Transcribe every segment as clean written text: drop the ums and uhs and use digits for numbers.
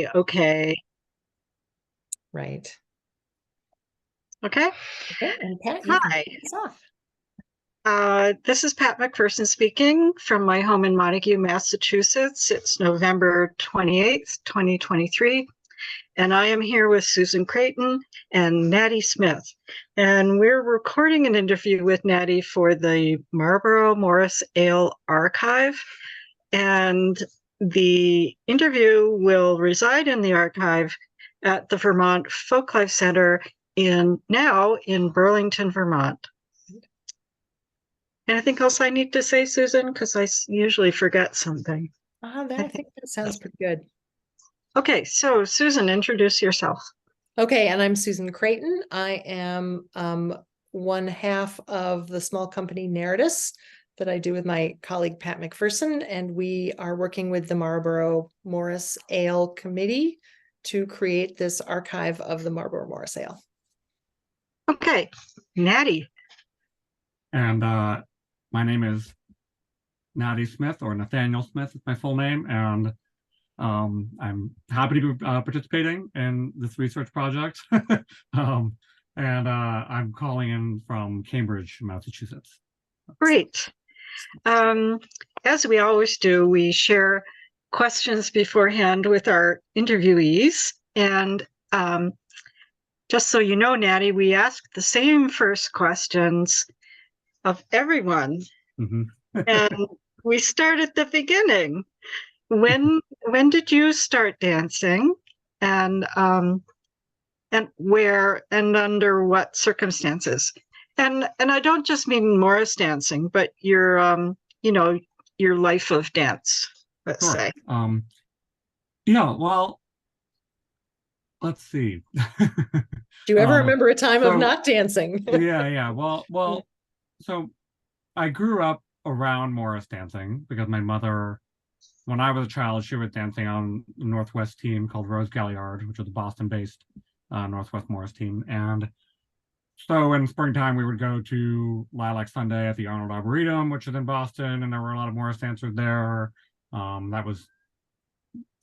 Okay. Right. Okay. Okay, and Pat, you can Hi. kick us off. This is Pat McPherson speaking from my home in Montague, Massachusetts. It's November 28th, 2023, and I am here with Susan Creighton and Natty Smith. And we're recording an interview with Natty for the Marlboro Morris Ale Archive. And the interview will reside in the archive at the Vermont Folklife Center in Burlington, Vermont. Anything else I need to say, Susan? Because I usually forget something. I think that sounds pretty good. Okay, so Susan, introduce yourself. Okay, and I'm Susan Creighton. I am one half of the small company Narratus that I do with my colleague Pat McPherson, and we are working with the Marlboro Morris Ale Committee to create this archive of the Marlboro Morris Ale. Okay, Natty. And my name is Natty Smith, or Nathaniel Smith is my full name, and I'm happy to be participating in this research project. And I'm calling in from Cambridge, Massachusetts. Great. As we always do, we share questions beforehand with our interviewees. And just so you know, Natty, we ask the same first questions of everyone. Mm-hmm. And we start at the beginning. When did you start dancing, and where and under what circumstances? And I don't just mean Morris dancing, but your your life of dance, let's say. Yeah, well, let's see. Do you ever remember a time of not dancing? yeah. Well, so I grew up around Morris dancing because my mother, when I was a child, she was dancing on the Northwest team called Rose Galliard, which was a Boston-based Northwest Morris team. And so in springtime, we would go to Lilac Sunday at the Arnold Arboretum, which is in Boston, and there were a lot of Morris dancers there. That was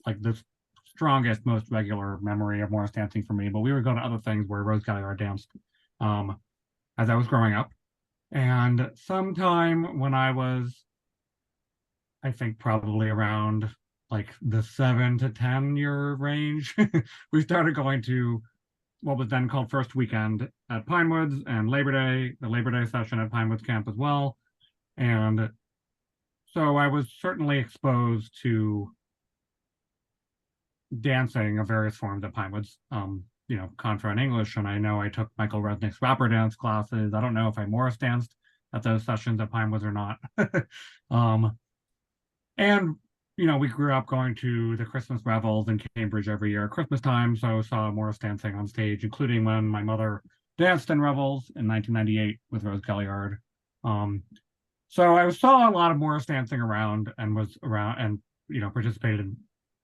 like the strongest, most regular memory of Morris dancing for me. But we would go to other things where Rose Galliard danced as I was growing up. And sometime when I was, I think probably around like the 7 to 10 year range, we started going to what was then called First Weekend at Pinewoods, and the Labor Day session at Pinewoods Camp as well. And so I was certainly exposed to dancing of various forms at Pinewoods, contra and English. And I know I took Michael Resnick's rapper dance classes. I don't know if I Morris danced at those sessions at Pinewoods or not. And we grew up going to the Christmas revels in Cambridge every year at Christmas time, so saw Morris dancing on stage, including when my mother danced in revels in 1998 with Rose Galliard. So I saw a lot of Morris dancing around, and was around and participated in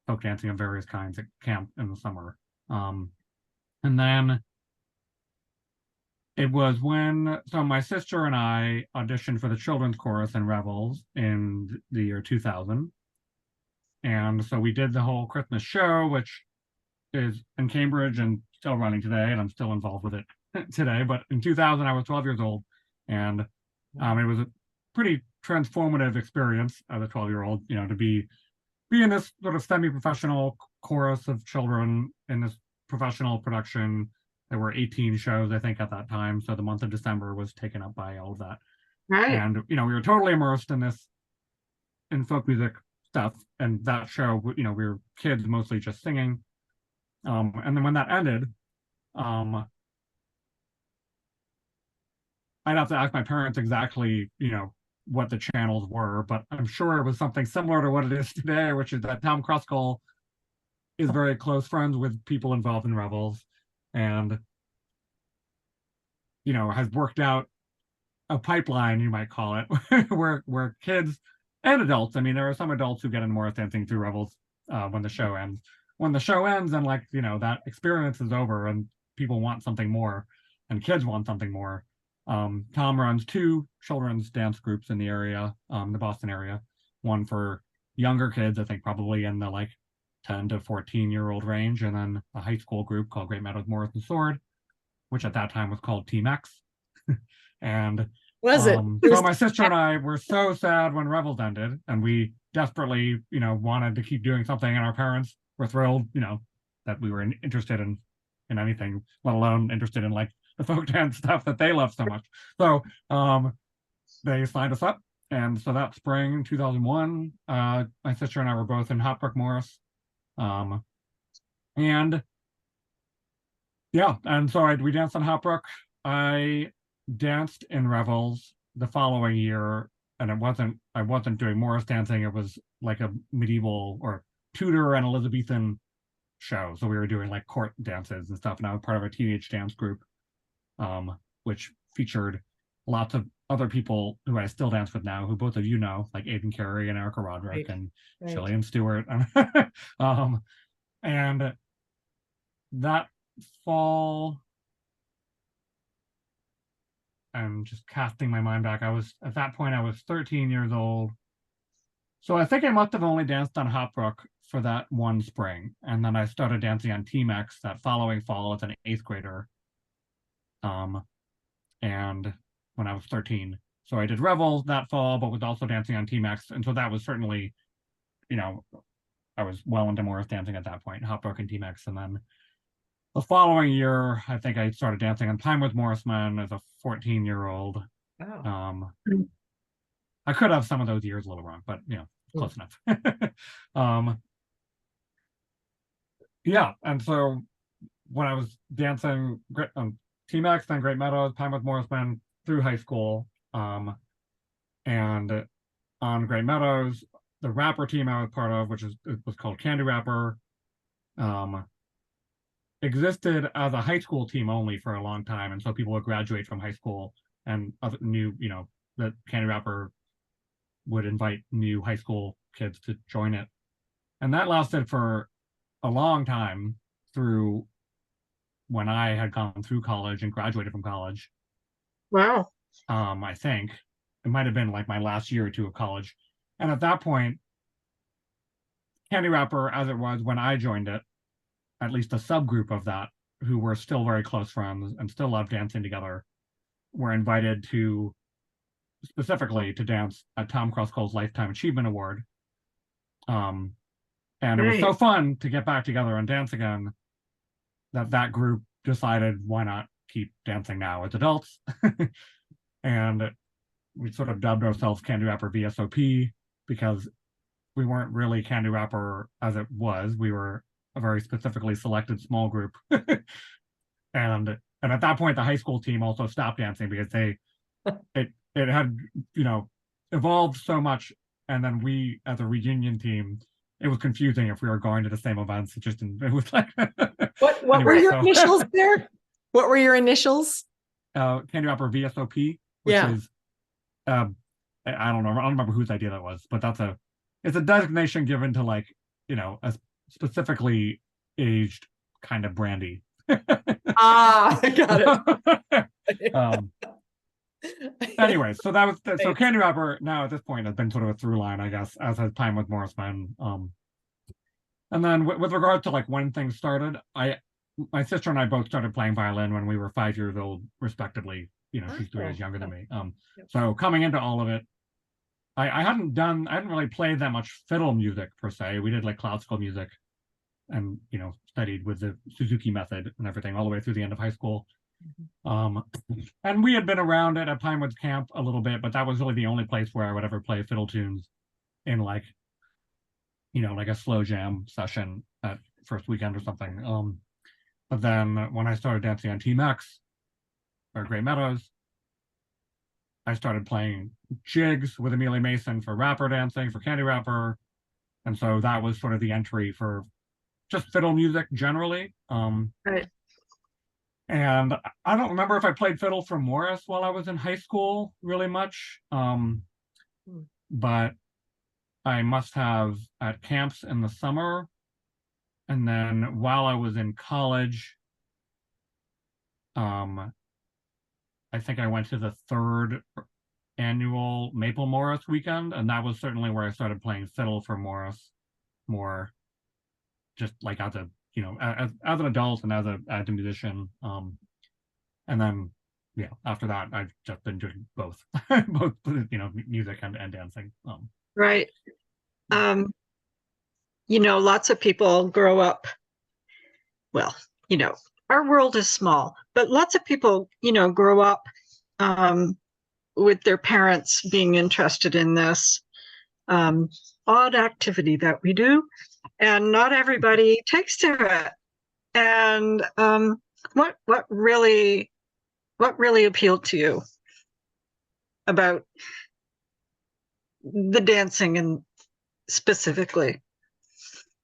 folk dancing of various kinds at camp in the summer. And then it was so my sister and I auditioned for the children's chorus in revels in the year 2000. And so we did the whole Christmas show, which is in Cambridge and still running today, and I'm still involved with it today. But in 2000, I was 12 years old, and it was a pretty transformative experience as a 12-year-old, to be in this sort of semi-professional chorus of children in this professional production. There were 18 shows, I think, at that time. So the month of December was taken up by all of that. Right. And, we were totally immersed in folk music stuff. And that show, we were kids mostly just singing. And then when that ended, I'd have to ask my parents exactly, what the channels were, but I'm sure it was something similar to what it is today, which is that Tom Kruskal is very close friends with people involved in revels, and has worked out a pipeline, you might call it, where kids and adults, there are some adults who get in Morris dancing through revels when the show ends. When the show ends and that experience is over and people want something more and kids want something more, Tom runs 2 children's dance groups in the area, the Boston area, one for younger kids, I think probably in the 10 to 14-year-old range, and then a high school group called Great Meadows Morris and Sword, which at that time was called Team X. And Was it? so my sister and I were so sad when Rebels ended, and we desperately, wanted to keep doing something, and our parents were thrilled, that we were interested in anything, let alone interested in like the folk dance stuff that they love so much. So they signed us up, and so that spring 2001, my sister and I were both in Hopbrook Morris, and yeah, and so we danced on Hopbrook. I danced in Revels the following year, and I wasn't doing Morris dancing. It was like a medieval or Tudor and Elizabethan show, so we were doing like court dances and stuff, and I was part of a teenage dance group, which featured lots of other people who I still dance with now, who both of you know, like Aiden Carey and Erica Roderick and Jillian Stewart. And that fall, I'm just casting my mind back. At that point, I was 13 years old. So I think I must have only danced on Hopbrook for that one spring. And then I started dancing on Team X that following fall as an 8th grader. And when I was 13. So I did Revels that fall, but was also dancing on Team X. And so that was certainly, I was well into Morris dancing at that point, Hopbrook and Team X. And then the following year, I think I started dancing on Pinewoods Morris Men as a 14-year-old. Wow. I could have some of those years a little wrong, but close enough. Yeah, and so when I was dancing Team X, then Great Meadows, Pinewoods Morris Men through high school, and on Great Meadows, the rapper team I was part of, it was called Candy Rapper, existed as a high school team only for a long time, and so people would graduate from high school and knew, that Candy Rapper would invite new high school kids to join it, and that lasted for a long time through when I had gone through college and graduated from college. Wow. I think it might have been like my last year or two of college, and at that point, Candy Rapper, as it was when I joined it, at least a subgroup of that, who were still very close friends and still loved dancing together, were invited specifically to dance at Tom Cross-Cole's Lifetime Achievement Award. And it was so fun to get back together and dance again that group decided, why not keep dancing now as adults? And we sort of dubbed ourselves Candy Rapper VSOP because we weren't really Candy Rapper as it was. We were a very specifically selected small group. and at that point, the high school team also stopped dancing because it had, evolved so much. And then we, as a reunion team, it was confusing if we were going to the same events. It was like what anyway, were your initials there? What were your initials? Candy Rapper VSOP, which is I don't know, I don't remember whose idea that was, but it's a designation given to like, a specifically aged kind of brandy. I got it. Anyway, so that was so Candy Rapper now at this point has been sort of a through line, I guess, as has time with Morris Men. And then with regard to like when things started, my sister and I both started playing violin when we were 5 years old, respectively. She's 3 years younger than me. So coming into all of it, I hadn't really played that much fiddle music per se. We did like classical music and, studied with the Suzuki method and everything all the way through the end of high school. And we had been around it at Pinewoods Camp a little bit, but that was really the only place where I would ever play fiddle tunes in like, like a slow jam session at first weekend or something. But then when I started dancing on Team X or Great Meadows, I started playing jigs with Amelia Mason for rapper dancing, for Candy Rapper. And so that was sort of the entry for just fiddle music generally. Right. And I don't remember if I played fiddle for Morris while I was in high school really much. But I must have at camps in the summer. And then while I was in college, I think I went to the 3rd annual Maple Morris weekend, and that was certainly where I started playing fiddle for Morris more. just like as a, you know, as an adult and as a musician. And then, yeah, after that, I've just been doing both, both, you know, music and dancing. Right. You know, lots of people grow up, well, you know, our world is small, but lots of people, you know, grow up with their parents being interested in this odd activity that we do, and not everybody takes to it. And what really appealed to you about the dancing and specifically?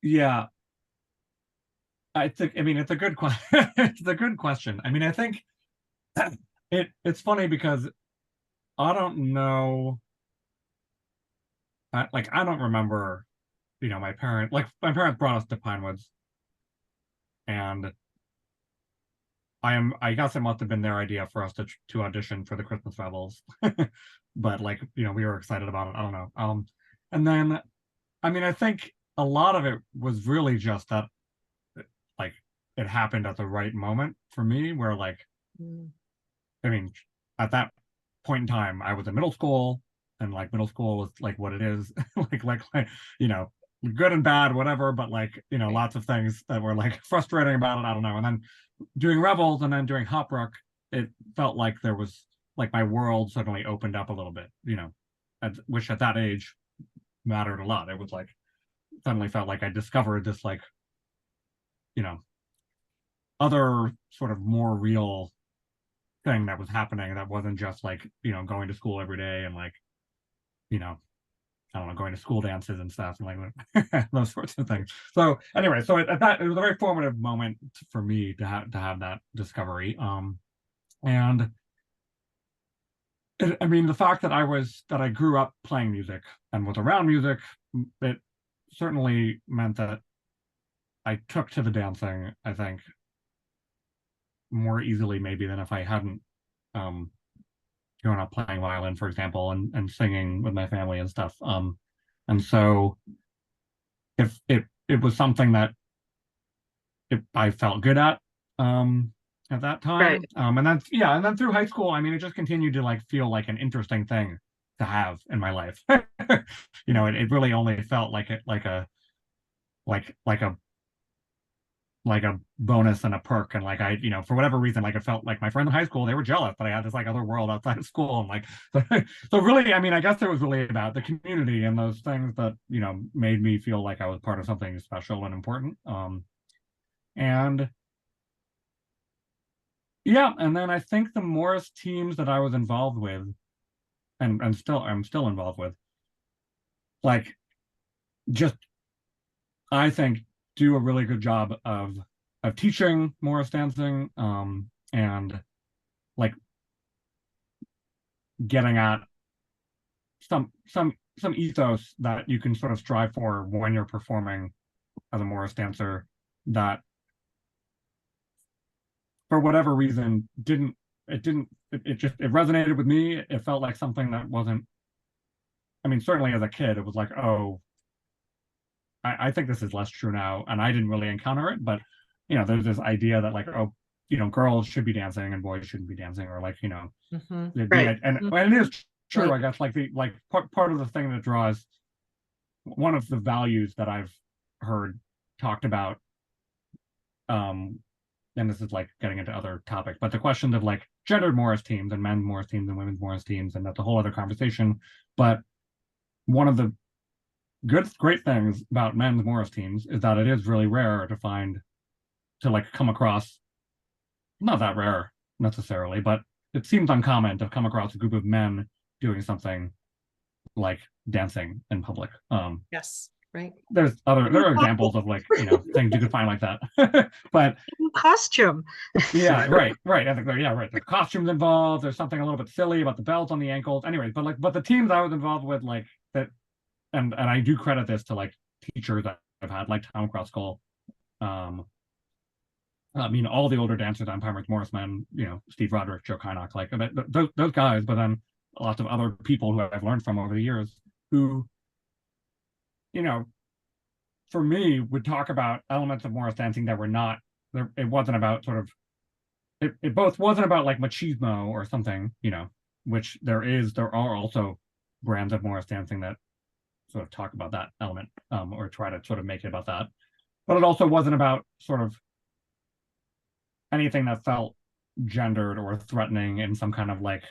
Yeah, I think, I mean, it's a good question. It's a good question. I mean, I think it's funny because I don't know, like, I don't remember, you know, my parents brought us to Pinewoods, and I guess it must have been their idea for us to audition for the Christmas Rebels. But like, you know, we were excited about it. I don't know. And then, I mean, I think a lot of it was really just that, like, it happened at the right moment for me, where like, I mean, at that point in time, I was in middle school, and like middle school was like what it is, like, you know, good and bad, whatever, but like, you know, lots of things that were like frustrating about it. I don't know. And then doing Rebels and then doing Hopbrook, it felt like there was like my world suddenly opened up a little bit, you know, which at that age mattered a lot. It was like suddenly felt like I discovered this, like, you know, other sort of more real thing that was happening that wasn't just like, you know, going to school every day and like, you know, I don't know, going to school dances and stuff and like those sorts of things. So anyway, so it was a very formative moment for me to have that discovery. And I mean, the fact that I grew up playing music and was around music, it certainly meant that I took to the dancing, I think, more easily maybe than if I hadn't grown up playing violin, for example, and singing with my family and stuff. And so if it was something that I felt good at that time. Right. And then, yeah, and then through high school, I mean, it just continued to like feel like an interesting thing to have in my life. You know, it really only felt like a bonus and a perk, and like I, you know, for whatever reason, like it felt like my friends in high school, they were jealous that I had this like other world outside of school, and like so really, I mean, I guess it was really about the community and those things that, you know, made me feel like I was part of something special and important. And yeah, and then I think the Morris teams that I was involved with, and I'm still involved with, like, just, I think, do a really good job of teaching Morris dancing, and like getting at some ethos that you can sort of strive for when you're performing as a Morris dancer, that for whatever reason it resonated with me. It felt like something that wasn't, I mean, certainly as a kid, it was like, oh, I think this is less true now, and I didn't really encounter it, but you know, there's this idea that like, oh, you know, girls should be dancing and boys shouldn't be dancing, or like, you know, Right. and it is true, I guess, like part of the thing that draws, one of the values that I've heard talked about, and this is like getting into other topics, but the question of like gendered Morris teams and men's Morris teams and women's Morris teams, and that's a whole other conversation. But one of the great things about men's Morris teams is that it is really rare to like come across, not that rare necessarily, but it seems uncommon to come across a group of men doing something like dancing in public. Yes, right. There are examples of like, you know, things you could find like that. But Costume. yeah, right. I think there's costumes involved. There's something a little bit silly about the belts on the ankles. Anyways, but the teams I was involved with, like that, and I do credit this to like teachers that I've had, like Tom Crosskull, I mean, all the older dancers on Pinewoods Morris Men, you know, Steve Roderick, Joe Kynock, like those guys, but then lots of other people who I've learned from over the years, who, you know, for me, would talk about elements of Morris dancing that were not there. It wasn't about sort of it both wasn't about like machismo or something, which there are also brands of Morris dancing that sort of talk about that element, or try to sort of make it about that. But it also wasn't about sort of anything that felt gendered or threatening in some kind of like,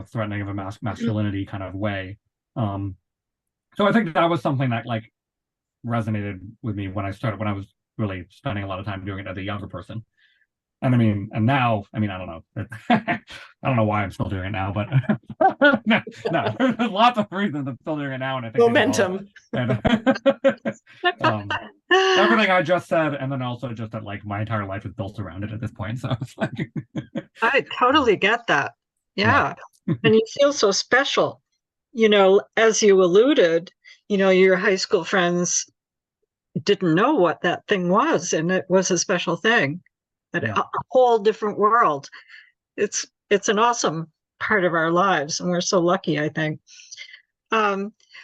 threatening of a masculinity kind of way. So I think that was something that like resonated with me when I was really spending a lot of time doing it as a younger person. And now, I don't know. I don't know why I'm still doing it now, but no, there's lots of reasons I'm still doing it now. And I think Momentum. Everything I just said, and then also just that like my entire life is built around it at this point. So it's like I totally get that. Yeah. And you feel so special. As you alluded, your high school friends didn't know what that thing was, and it was a special thing. A whole different world. It's an awesome part of our lives, and we're so lucky, I think.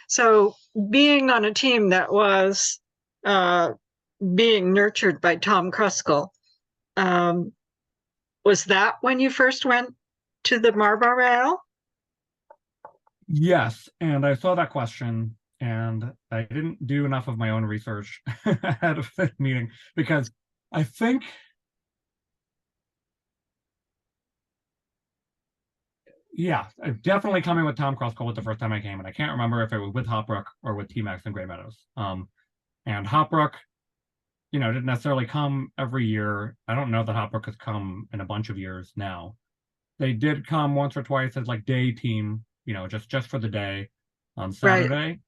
So being on a team that was being nurtured by Tom Kruskal, was that when you first went to the Marlboro Ale? Yes, and I saw that question, and I didn't do enough of my own research ahead of the meeting, because I think definitely coming with Tom Kruskal was the first time I came, and I can't remember if it was with Hopbrook or with T-Max and Great Meadows. And Hopbrook, didn't necessarily come every year. I don't know that Hopbrook has come in a bunch of years now. They did come once or twice as like day team, just for the day on Saturday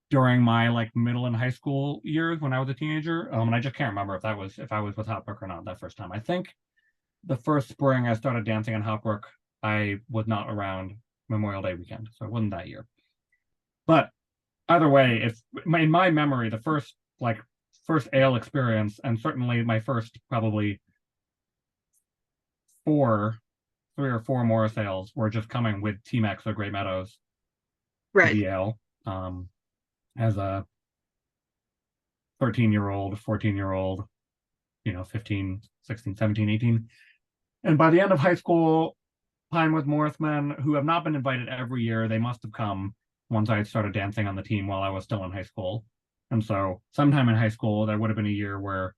during my like middle and high school years when I was a teenager. And I just can't remember if I was with Hopbrook or not that first time. I think the first spring I started dancing on Hopbrook, I was not around Memorial Day weekend, so it wasn't that year. But either way, it's in my memory, the first ale experience, and certainly my first probably 3 or 4 Morris ales were just coming with T-Max or Great Meadows to the ale, as a 13-year-old, 14-year-old, 15, 16, 17, 18. And by the end of high school, Pinewoods Morris men who have not been invited every year, they must have come once I started dancing on the team while I was still in high school. And so sometime in high school, there would have been a year where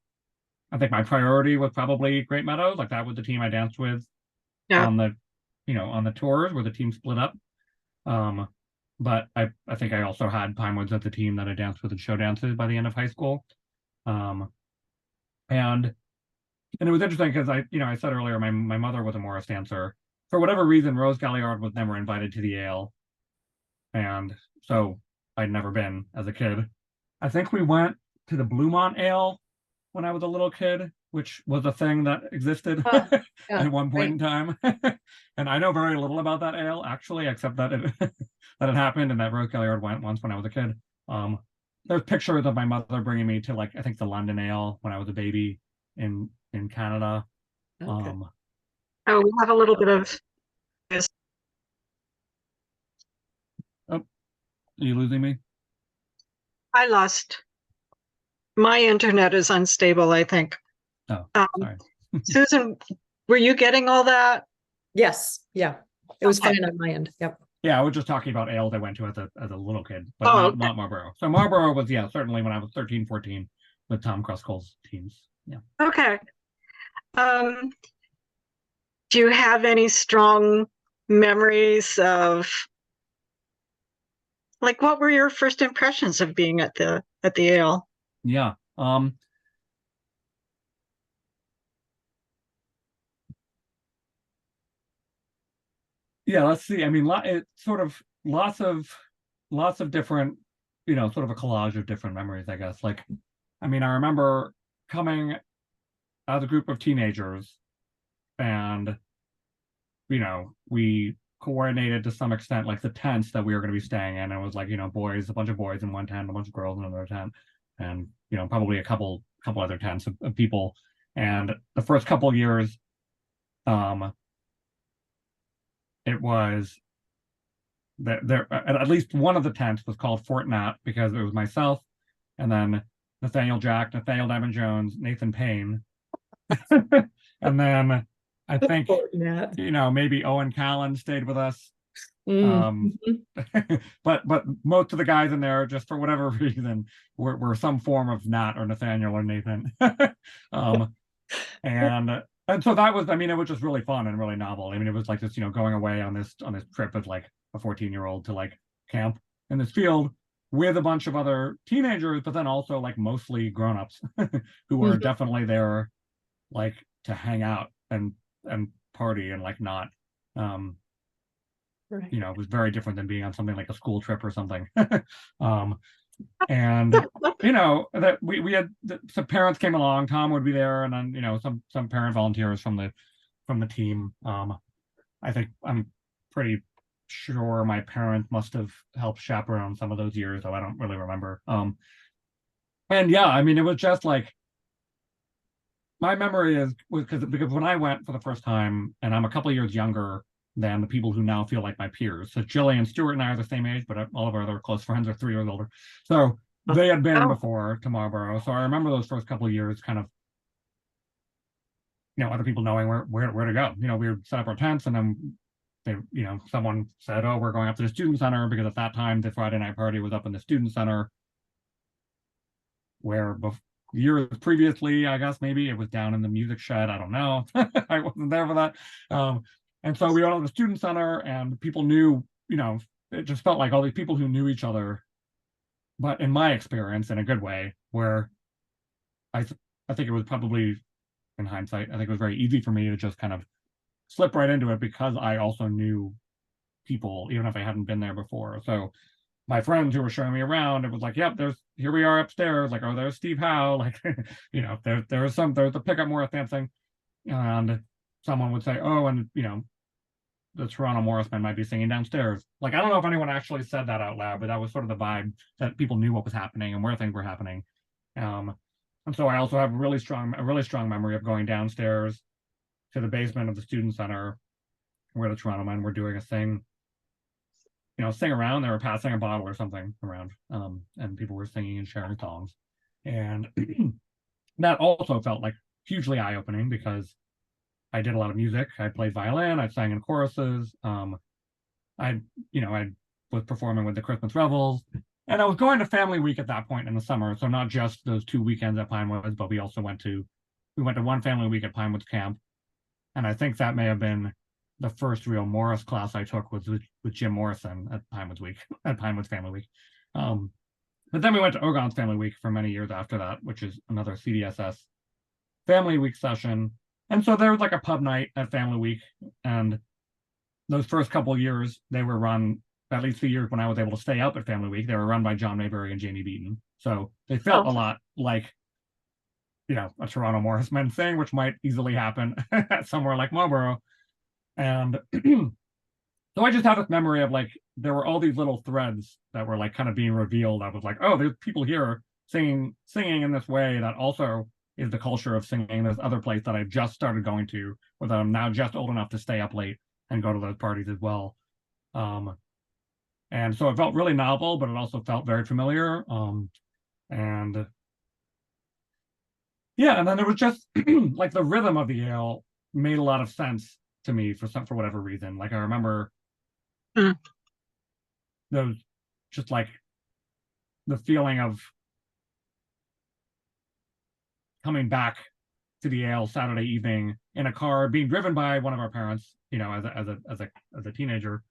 I think my priority was probably Great Meadows. Like that was the team I danced with on the, on the tours where the team split up. But I think I also had Pinewoods as the team that I danced with in show dances by the end of high school. And it was interesting because I said earlier, my mother was a Morris dancer. For whatever reason, Rose Galliard was never invited to the ale. And so I'd never been as a kid. I think we went to the Bluemont Ale when I was a little kid, which was a thing that existed at one point in time. And I know very little about that ale, actually, except that it that it happened and that Rose Galliard went once when I was a kid. There's pictures of my mother bringing me to I think the London Ale when I was a baby in Canada. Okay. We have a little bit of this. Oh, are you losing me? I lost. My internet is unstable, I think. Oh, sorry. Susan, were you getting all that? Yes. Yeah. It was fine on my end. Yep. Yeah, I was just talking about ales I went to as a little kid, but not Marlboro. So Marlboro was, certainly when I was 13, 14 with Tom Kruskal's teams. Yeah. Okay. Do you have any strong memories of what were your first impressions of being at the ale? Yeah. Yeah, let's see. It's sort of lots of different, sort of a collage of different memories, I guess. I remember coming as a group of teenagers and, we coordinated to some extent, the tents that we were going to be staying in. It was a bunch of boys in one tent, a bunch of girls in another tent, and, probably a couple other tents of people. And the first couple of years, it was that there at least one of the tents was called Fort Nat because it was myself and then Nathaniel Jack, Nathaniel Diamond Jones, Nathan Payne. And then I think, Poor Nat. maybe Owen Callan stayed with us. Mm. But most of the guys in there, just for whatever reason, were some form of Nat or Nathaniel or Nathan. And so that was, it was just really fun and really novel. It was like this, going away on this trip as like a 14-year-old to like camp in this field with a bunch of other teenagers, but then also like mostly grown-ups who were definitely there like to hang out and party and like not Right. it was very different than being on something like a school trip or something. And that we had some parents came along. Tom would be there, and then some parent volunteers from the team. I think I'm pretty sure my parents must have helped chaperone some of those years, though I don't really remember. And yeah, it was just like my memory was because when I went for the first time, and I'm a couple of years younger than the people who now feel like my peers. So Jillian Stewart and I are the same age, but all of our other close friends are 3 years older. So they had been before to Marlboro. So I remember those first couple of years kind of, other people knowing where to go. We would set up our tents, and then someone said, oh, we're going up to the student center, because at that time the Friday night party was up in the student center, where years previously, I guess maybe it was down in the music shed. I don't know. I wasn't there for that. And so we went to the student center, and people knew, it just felt like all these people who knew each other, but in my experience, in a good way, where I think it was probably, in hindsight, I think it was very easy for me to just kind of slip right into it, because I also knew people, even if I hadn't been there before. So my friends who were showing me around, it was like, yep, here we are upstairs. Like, oh, there's Steve Howe. Like, there's the Pickup Morris dancing. And someone would say, oh, and the Toronto Morrismen might be singing downstairs. Like, I don't know if anyone actually said that out loud, but that was sort of the vibe, that people knew what was happening and where things were happening. And so I also have a really strong memory of going downstairs to the basement of the student center, where the Toronto men were doing a sing around. They were passing a bottle or something around, and people were singing and sharing songs. And that also felt like hugely eye-opening, because I did a lot of music. I played violin. I sang in choruses. I was performing with the Christmas Revels, and I was going to Family Week at that point in the summer. So not just those 2 weekends at Pinewoods, but we also went to one Family Week at Pinewoods Camp, and I think that may have been the first real Morris class I took, was with Jim Morrison at Pinewoods Family Week. But then we went to Ogon's Family Week for many years after that, which is another CDSS Family Week session. And so there was like a pub night at Family Week, and those first couple of years, they were run, at least the years when I was able to stay up at Family Week, they were run by John Maybury and Jamie Beaton. So they felt a lot like, a Toronto Morrismen thing, which might easily happen at somewhere like Marlboro. And so I just have this memory of like, there were all these little threads that were like kind of being revealed. I was like, oh, there's people here singing in this way that also is the culture of singing in this other place that I've just started going to, or that I'm now just old enough to stay up late and go to those parties as well. And so it felt really novel, but it also felt very familiar. And yeah, and then it was just like the rhythm of the ale made a lot of sense to me for whatever reason. Like, I remember those, just like the feeling of coming back to the ale Saturday evening in a car, being driven by one of our parents, as a teenager.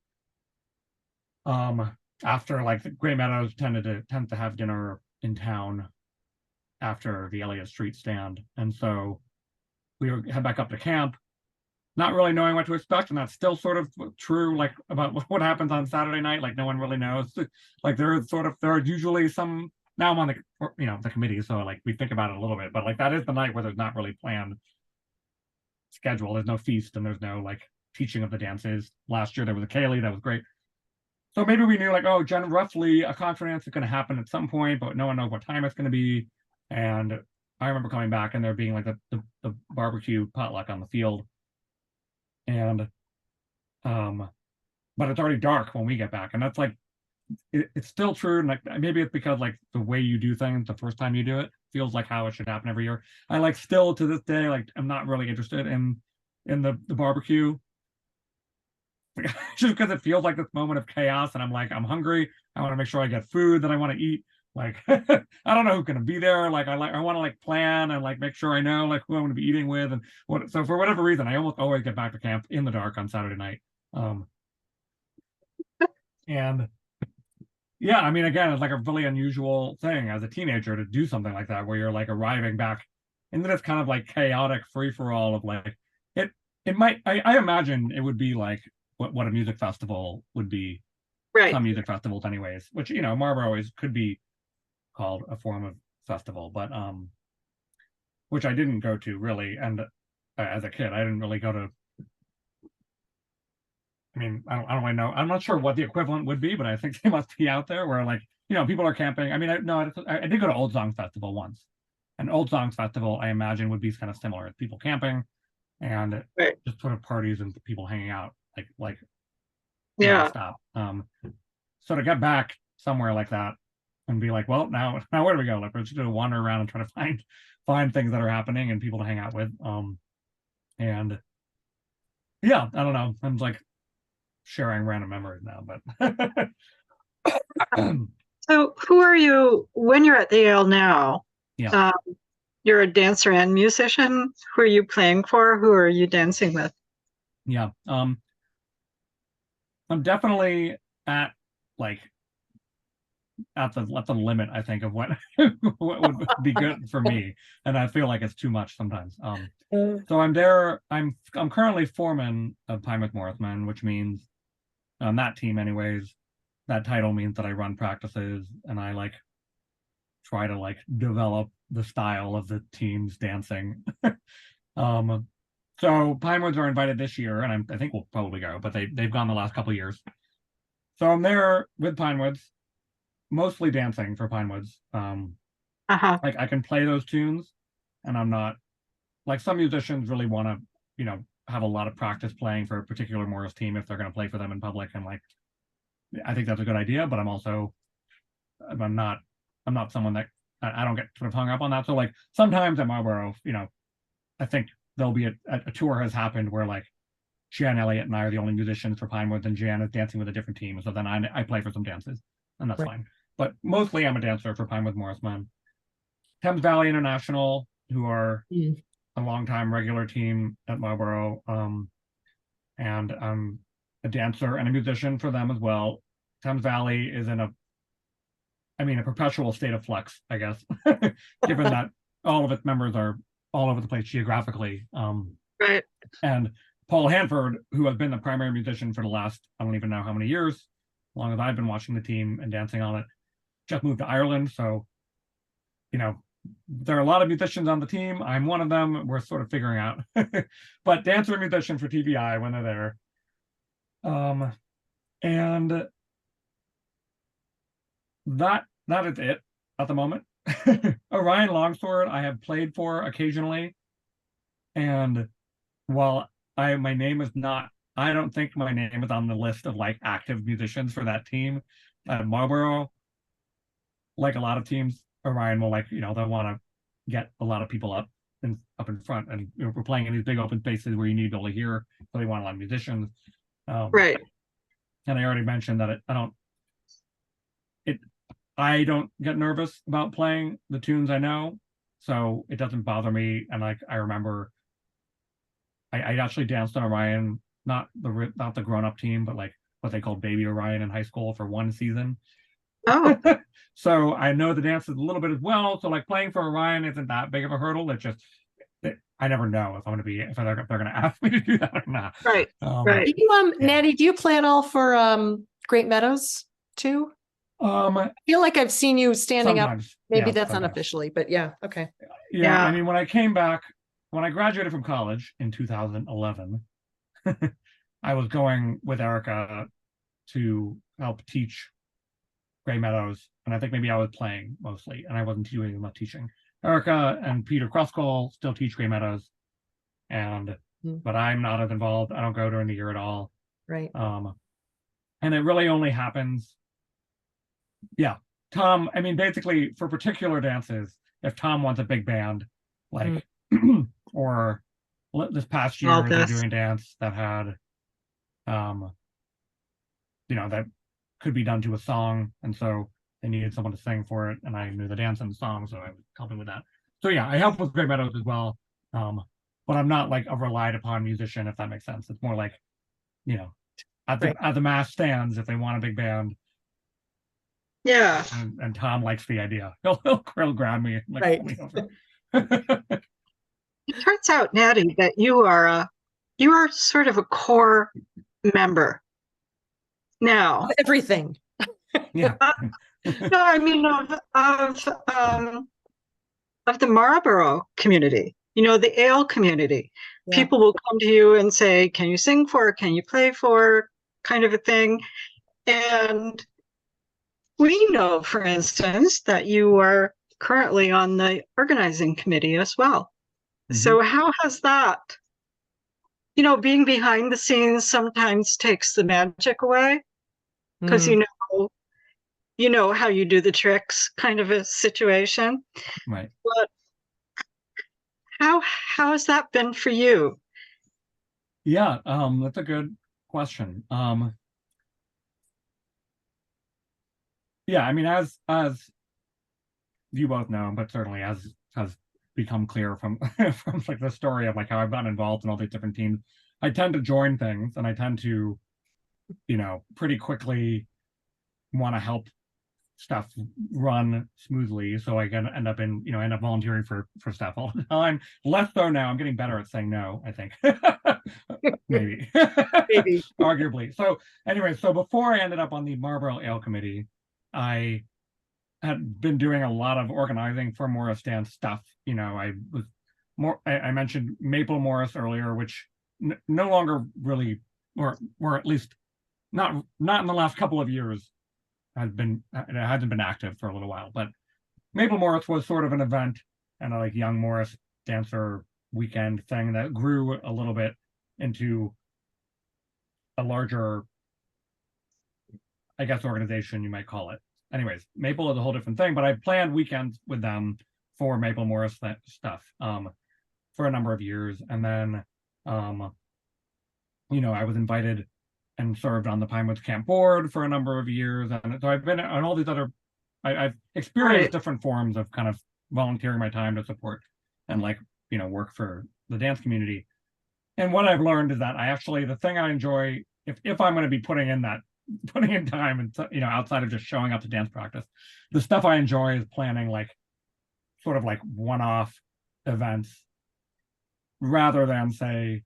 After, like, the Great Meadows tend to have dinner in town after the Elliott Street stand, and so we would head back up to camp, not really knowing what to expect. And that's still sort of true, like, about what happens on Saturday night. Like, no one really knows. Like, there are usually some, now I'm on the committee, so like we think about it a little bit, but like that is the night where there's not really planned schedule. There's no feast, and there's no like teaching of the dances. Last year there was a Kaylee, that was great. So maybe we knew, like, oh, roughly a concert dance is going to happen at some point, but no one knows what time it's going to be. And I remember coming back and there being like the barbecue potluck on the field. And but it's already dark when we get back, and that's like it's still true, and like maybe it's because like the way you do things the first time you do it feels like how it should happen every year. I like still to this day, like I'm not really interested in the barbecue. Just because it feels like this moment of chaos, and I'm like, I'm hungry. I want to make sure I get food that I want to eat. Like, I don't know who's going to be there. Like, I want to like plan and like make sure I know like who I'm going to be eating with and what. So for whatever reason, I almost always get back to camp in the dark on Saturday night. And yeah, I mean, again, it's like a really unusual thing as a teenager to do something like that, where you're like arriving back into this kind of like chaotic free for all of like it. It might. I imagine it would be like what a music festival would be. Right. Some music festivals, anyways. Which Marlboro could be called a form of festival, but which I didn't go to really, and as a kid, I didn't really go to. I mean, I don't really know. I'm not sure what the equivalent would be, but I think they must be out there where like people are camping. I mean, I did go to Old Songs Festival once. An Old Songs Festival, I imagine, would be kind of similar. People camping and Right. just sort of parties and people hanging out like Yeah. stop. So to get back somewhere like that and be like, well, now where do we go? Like we're just gonna wander around and try to find things that are happening and people to hang out with. And yeah, I don't know. I'm like sharing random memories now, but So who are you when you're at the Yale now? Yeah. You're a dancer and musician. Who are you playing for? Who are you dancing with? Yeah. I'm definitely at like at the limit, I think, of what what would be good for me. And I feel like it's too much sometimes. So I'm there. I'm currently foreman of Pinewoods Morris Men, which means on that team anyways, that title means that I run practices and I like try to like develop the style of the team's dancing. So Pinewoods are invited this year, and I think we'll probably go, but they've gone the last couple of years. So I'm there with Pinewoods, mostly dancing for Pinewoods. Like I can play those tunes, and I'm not like some musicians really want to, have a lot of practice playing for a particular Morris team if they're going to play for them in public. And like, I think that's a good idea, but I'm not someone that I don't get sort of hung up on that. So like sometimes at Marlboro, I think there'll be a tour has happened where like Jan Elliott and I are the only musicians for Pinewoods, and Jan is dancing with a different team. So then I play for some dances, and that's fine. But mostly I'm a dancer for Pinewoods Morris Men. Thames Valley International, who are a longtime regular team at Marlboro, and I'm a dancer and a musician for them as well. Thames Valley is in a perpetual state of flux, I guess, given that all of its members are all over the place geographically. Right. And Paul Hanford, who has been the primary musician for the last, I don't even know how many years, as long as I've been watching the team and dancing on it, just moved to Ireland. So, there are a lot of musicians on the team. I'm one of them. We're sort of figuring out, but dancer and musician for TBI when they're there. And that is it at the moment. Orion Longsword I have played for occasionally, and while my name is not, I don't think my name is on the list of like active musicians for that team at Marlboro. Like a lot of teams, Orion will like they'll want to get a lot of people up in front, and we're playing in these big open spaces where you need to be able to hear, so they want a lot of musicians. Right. And I already mentioned that I don't get nervous about playing the tunes I know, so it doesn't bother me. And like I remember, I actually danced on Orion, not the grown up team, but like what they called Baby Orion in high school for one season. Oh. So I know the dances a little bit as well. So like playing for Orion isn't that big of a hurdle. It's just I never know if they're going to ask me to do that or not. Right. Right. Do you, Natty, do you play at all for Great Meadows too? I feel like I've seen you standing up. Maybe that's unofficially, but yeah, okay. Yeah, I mean, when I came back, when I graduated from college in 2011, I was going with Erica to help teach Great Meadows, and I think maybe I was playing mostly, and I wasn't doing enough teaching. Erica and Peter Kruskal still teach Great Meadows, but I'm not as involved. I don't go during the year at all. Right. And it really only happens Yeah, Tom, I mean, basically for particular dances, if Tom wants a big band, like, or this past All year, they're this. doing a dance that had, um, that could be done to a song. And so they needed someone to sing for it. And I knew the dance and the song, so I was helping with that. So yeah, I help with Great Meadows as well. But I'm not like a relied upon musician, if that makes sense. It's more like, you know, Right. at the mass stands, if they want a big band, Yeah. and Tom likes the idea, he'll grab me and like Right. pull me over. It turns out, Natty, that you are sort of a core member now. Everything. Yeah. No, I mean of the Marlboro community. You know, the ale community. Yeah. People will come to you and say, "Can you sing for? Can you play for?" Kind of a thing. And we know, for instance, that you are currently on the organizing committee as well. So how has that, being behind the scenes sometimes takes the magic away because Mm. you know how you do the tricks kind of a situation. Right. But how has that been for you? Yeah, that's a good question. Yeah, I mean, as you both know, but certainly as has become clear from from like the story of like how I've gotten involved in all these different teams, I tend to join things and I tend to, pretty quickly want to help stuff run smoothly. So I can end up volunteering for stuff all the time. Less so now. I'm getting better at saying no, I think. Maybe. Maybe. Arguably. So anyway, so before I ended up on the Marlboro Ale Committee, I had been doing a lot of organizing for Morris Dance stuff. I mentioned Maple Morris earlier, which no longer really, or at least not in the last couple of years, it hasn't been active for a little while. But Maple Morris was sort of an event and a like young Morris dancer weekend thing that grew a little bit into a larger, I guess, organization, you might call it. Anyways, Maple is a whole different thing, but I planned weekends with them for Maple Morris stuff for a number of years. And then, I was invited and served on the Pinewoods Camp Board for a number of years. And so I've been on all these other, I've experienced different forms of kind of volunteering my time to support and work for the dance community. And what I've learned is that the thing I enjoy, if I'm going to be putting in time and outside of just showing up to dance practice, the stuff I enjoy is planning sort of one-off events rather than say,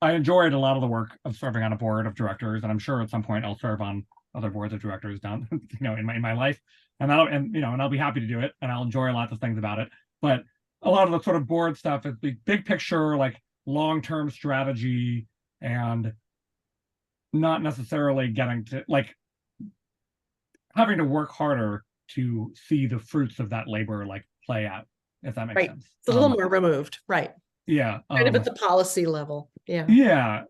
I enjoyed a lot of the work of serving on a board of directors, and I'm sure at some point I'll serve on other boards of directors down in my life, and I'll be happy to do it, and I'll enjoy lots of things about it. But a lot of the sort of board stuff is the big picture, like long-term strategy, and not necessarily getting to having to work harder to see the fruits of that labor play out, if that makes sense. It's a little more removed, right? Yeah. Kind of at the policy level. Yeah. Yeah,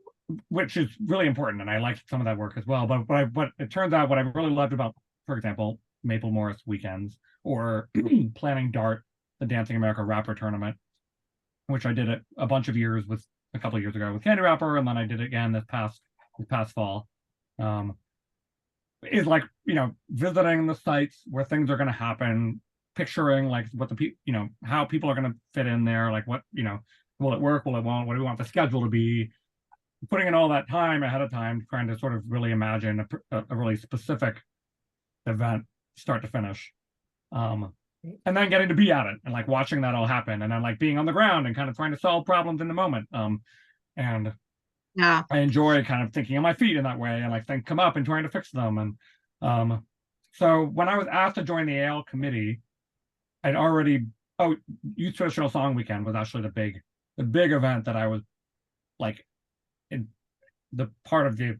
which is really important, and I liked some of that work as well. But it turns out what I really loved about, for example, Maple Morris weekends or planning DART, the Dancing America Rapper Tournament, which I did it a bunch of years with a couple of years ago with Candy Rapper, and then I did it again this past fall. Is visiting the sites where things are going to happen, picturing what how people are going to fit in there, what will it work, will it won't, what do we want the schedule to be, putting in all that time ahead of time, trying to sort of really imagine a really specific event start to finish, and then getting to be at it and watching that all happen, and then being on the ground and kind of trying to solve problems in the moment, and Yeah. I enjoy kind of thinking on my feet in that way and things come up and trying to fix them. And so when I was asked to join the AL committee, Youth Traditional Song Weekend was actually the big event that I was in the part of the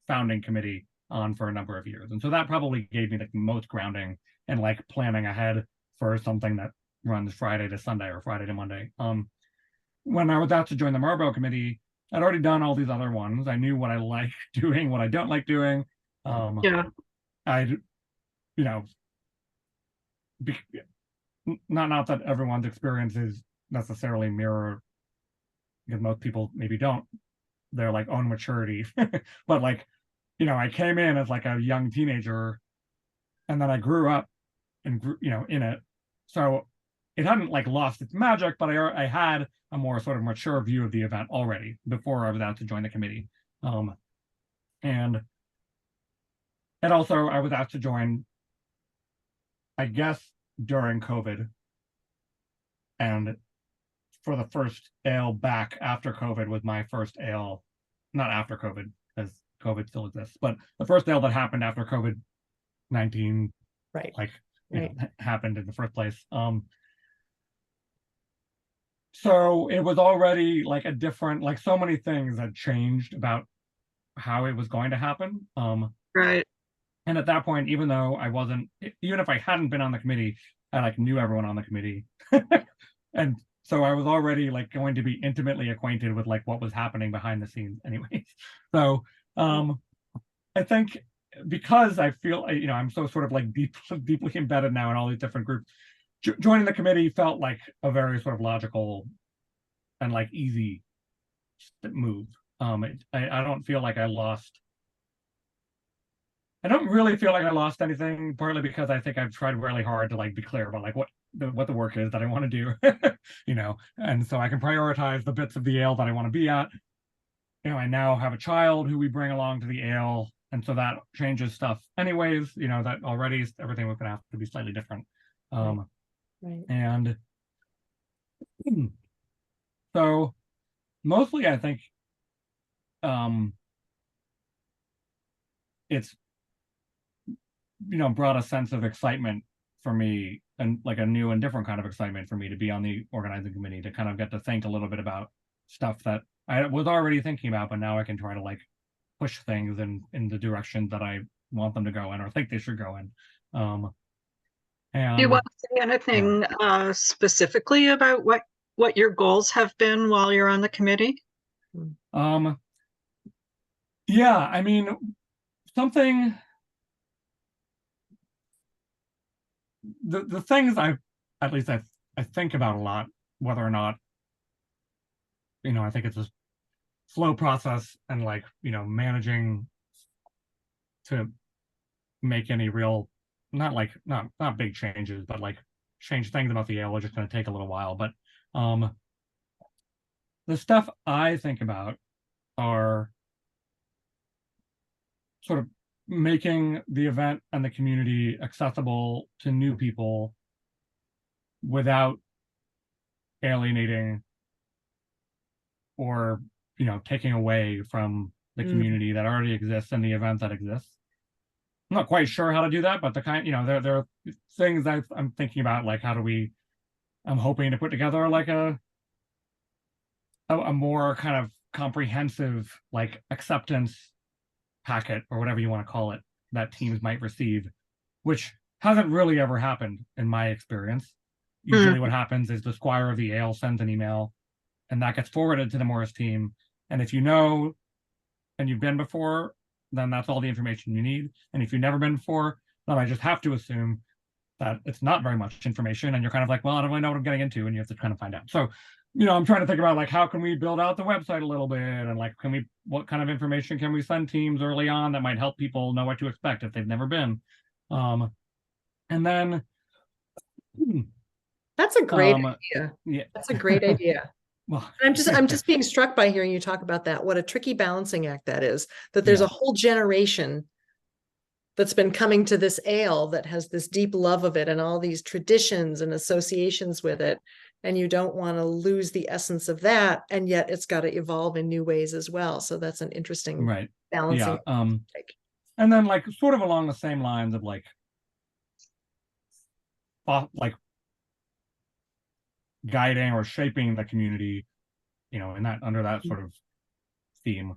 founding committee on for a number of years. And so that probably gave me the most grounding and planning ahead for something that runs Friday to Sunday or Friday to Monday. When I was asked to join the Marlboro committee, I'd already done all these other ones. I knew what I like doing, what I don't like doing. Yeah. I, you know, be, not that everyone's experience is necessarily mirror, because most people maybe don't their like own maturity, but like, I came in as like a young teenager, and then I grew up and grew, in it. So it hadn't like lost its magic, but I had a more sort of mature view of the event already before I was asked to join the committee. And also I was asked to join, I guess, during COVID. And for the first ale back after COVID was my first ale, not after COVID, because COVID still exists, but the first ale that happened after COVID-19, Right. like, Right. happened in the first place. So it was already like a different, like so many things had changed about how it was going to happen. Right. And at that point, even if I hadn't been on the committee, I like knew everyone on the committee. And so I was already like going to be intimately acquainted with like what was happening behind the scenes anyways. So I think because I feel, I'm so sort of like deeply embedded now in all these different groups, joining the committee felt like a very sort of logical and like easy move. I don't feel like I don't really feel like I lost anything, partly because I think I've tried really hard to like be clear about like what the work is that I want to do, and so I can prioritize the bits of the ale that I want to be at. I now have a child who we bring along to the ale, and so that changes stuff anyways, that already everything was going to have to be slightly different. Right. And so mostly I think it's brought a sense of excitement for me, and like a new and different kind of excitement for me to be on the organizing committee, to kind of get to think a little bit about stuff that I was already thinking about, but now I can try to like push things in the direction that I want them to go in or think they should go in. Do you want to say anything specifically about what your goals have been while you're on the committee? Yeah, I mean, something, the things I think about a lot, whether or not, I think it's a slow process, and like, managing to make any real, not big changes, but like change things about the ale are just going to take a little while. But the stuff I think about are sort of making the event and the community accessible to new people without alienating or taking away from the community that already exists and the event that exists. I'm not quite sure how to do that, but the kind, there are things that I'm thinking about, like I'm hoping to put together like a more kind of comprehensive like acceptance packet, or whatever you want to call it, that teams might receive, which hasn't really ever happened in my experience. Usually what happens is the squire of the ale sends an email, and that gets forwarded to the Morris team. And if you know and you've been before, then that's all the information you need. And if you've never been before, then I just have to assume that it's not very much information, and you're kind of like, well, I don't really know what I'm getting into, and you have to kind of find out. So, I'm trying to think about like, how can we build out the website a little bit, and like, what kind of information can we send teams early on that might help people know what to expect if they've never been. And then that's a great idea. Yeah, that's a great idea. Well, I'm just being struck by hearing you talk about that. What a tricky balancing act that is, that there's a whole generation that's been coming to this ale that has this deep love of it and all these traditions and associations with it. And you don't want to lose the essence of that. And yet it's got to evolve in new ways as well. So that's an interesting balancing. And then like sort of along the same lines of like guiding or shaping the community, in that, under that sort of theme.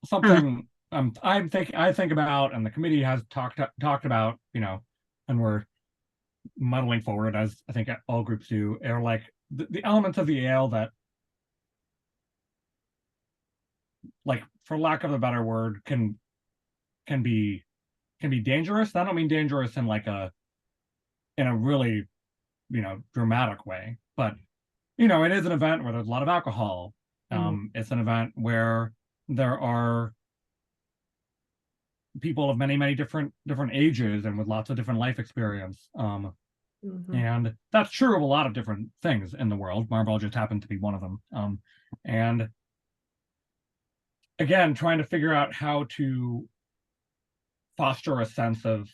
Something I think about, and the committee has talked about, and we're muddling forward, as I think all groups do, are like the elements of the ale that, like, for lack of a better word, can can be dangerous. I don't mean dangerous in like in a really, dramatic way, but it is an event where there's a lot of alcohol. It's an event where there are people of many different ages and with lots of different life experience. And that's true of a lot of different things in the world. Marlboro just happened to be one of them. And again, trying to figure out how to foster a sense of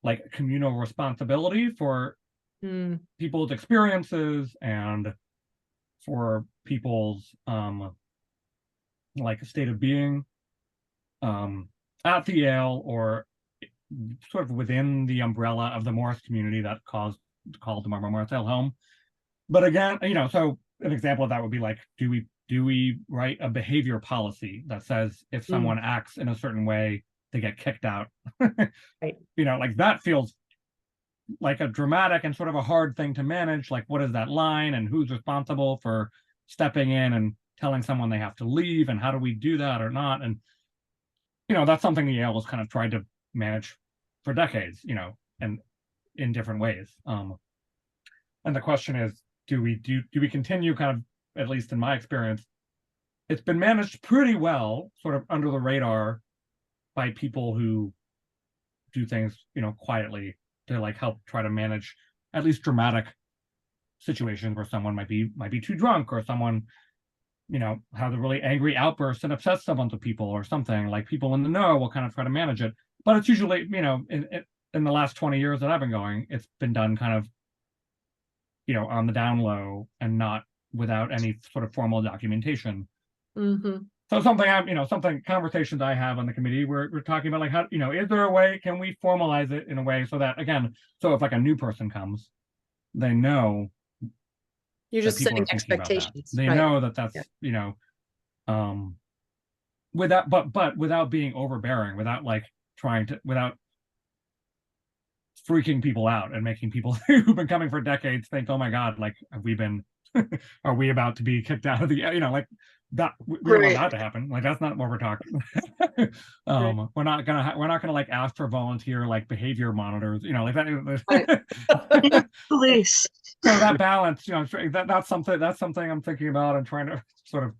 like communal responsibility for people's experiences and for people's like state of being at the ale or sort of within the umbrella of the Morris community that called the Marlboro Morris Ale home. But again, so an example of that would be like, do we write a behavior policy that says if someone acts in a certain way, they get kicked out? Right. Like that feels like a dramatic and sort of a hard thing to manage. Like, what is that line and who's responsible for stepping in and telling someone they have to leave, and how do we do that or not? And that's something the ale has kind of tried to manage for decades, and in different ways. And the question is, do we continue, kind of, at least in my experience, it's been managed pretty well, sort of under the radar by people who do things, quietly to like help try to manage at least dramatic situations where someone might be too drunk, or someone, has a really angry outburst and upsets a bunch of people or something. Like, people in the know will kind of try to manage it. But it's usually, in the last 20 years that I've been going, it's been done kind of, on the down low and not without any sort of formal documentation. So something conversations I have on the committee, we're talking about like, how, is there a way, can we formalize it in a way so that, again, so if like a new person comes, they know you're just setting expectations. They know that that's, without being overbearing, without like without freaking people out and making people who've been coming for decades think, oh my God, like, have we been, are we about to be kicked out of the, like that, we don't want that to happen. Like, that's not what we're talking. We're not gonna like ask for volunteer like behavior monitors, like that. Police. So that balance, that's something I'm thinking about and trying to sort of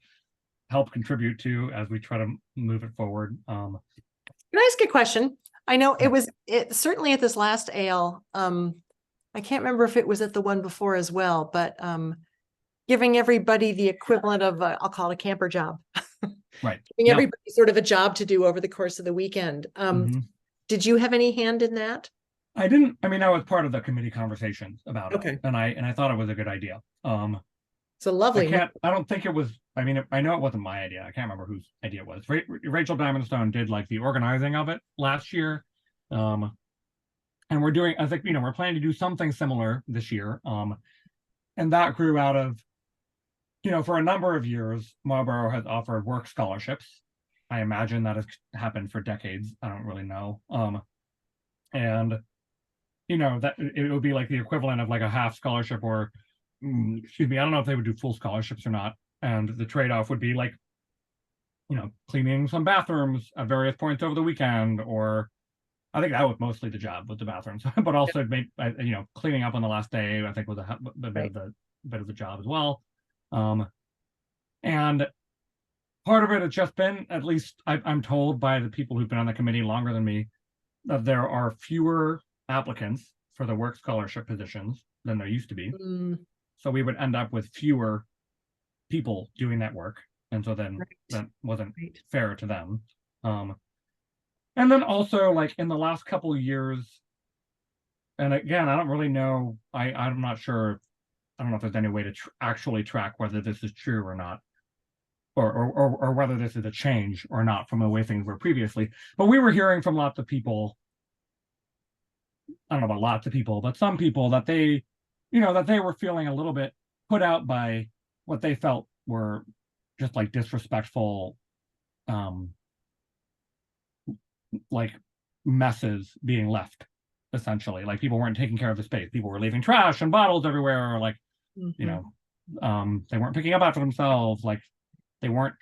help contribute to as we try to move it forward. Can I ask a question? I know it certainly at this last ale. I can't remember if it was at the one before as well, but giving everybody the equivalent of I'll call it a camper job. Right. Giving everybody sort of a job to do over the course of the weekend. Did you have any hand in that? I didn't. I mean, I was part of the committee conversations about it, and I thought it was a good idea. It's a lovely. I don't think it was. I mean, I know it wasn't my idea. I can't remember whose idea it was. Rachel Diamondstone did like the organizing of it last year, and we're doing. I think we're planning to do something similar this year. And that grew out of, for a number of years, Marlboro has offered work scholarships. I imagine that has happened for decades. I don't really know. And that it would be like the equivalent of like a half scholarship, or excuse me, I don't know if they would do full scholarships or not. And the trade-off would be like, cleaning some bathrooms at various points over the weekend, or I think that was mostly the job with the bathrooms, but also cleaning up on the last day, I think was a bit of the job as well. And part of it has just been, at least I'm told by the people who've been on the committee longer than me, that there are fewer applicants for the work scholarship positions than there used to be. So we would end up with fewer people doing that work. And so then that wasn't fair to them. And then also, like, in the last couple of years, and again, I don't really know, I'm not sure, I don't know if there's any way to actually track whether this is true or not, or whether this is a change or not from the way things were previously. But we were hearing from lots of people, I don't know about lots of people, but some people, that they, that they were feeling a little bit put out by what they felt were just like disrespectful, like messes being left, essentially. Like, people weren't taking care of the space. People were leaving trash and bottles everywhere, or like, they weren't picking up after themselves. Like, they weren't,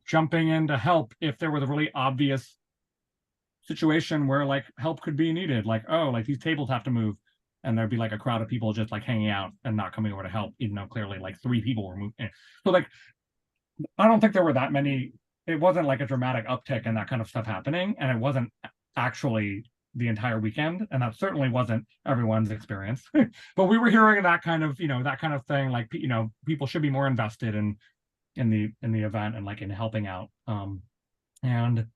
jumping in to help if there was a really obvious situation where like help could be needed, like, oh, like these tables have to move, and there'd be like a crowd of people just like hanging out and not coming over to help, even though clearly like 3 people were moving. So like, I don't think there were that many. It wasn't like a dramatic uptick and that kind of stuff happening, and it wasn't actually the entire weekend, and that certainly wasn't everyone's experience. But we were hearing that kind of, that kind of thing, like, people should be more invested in the event and like in helping out. And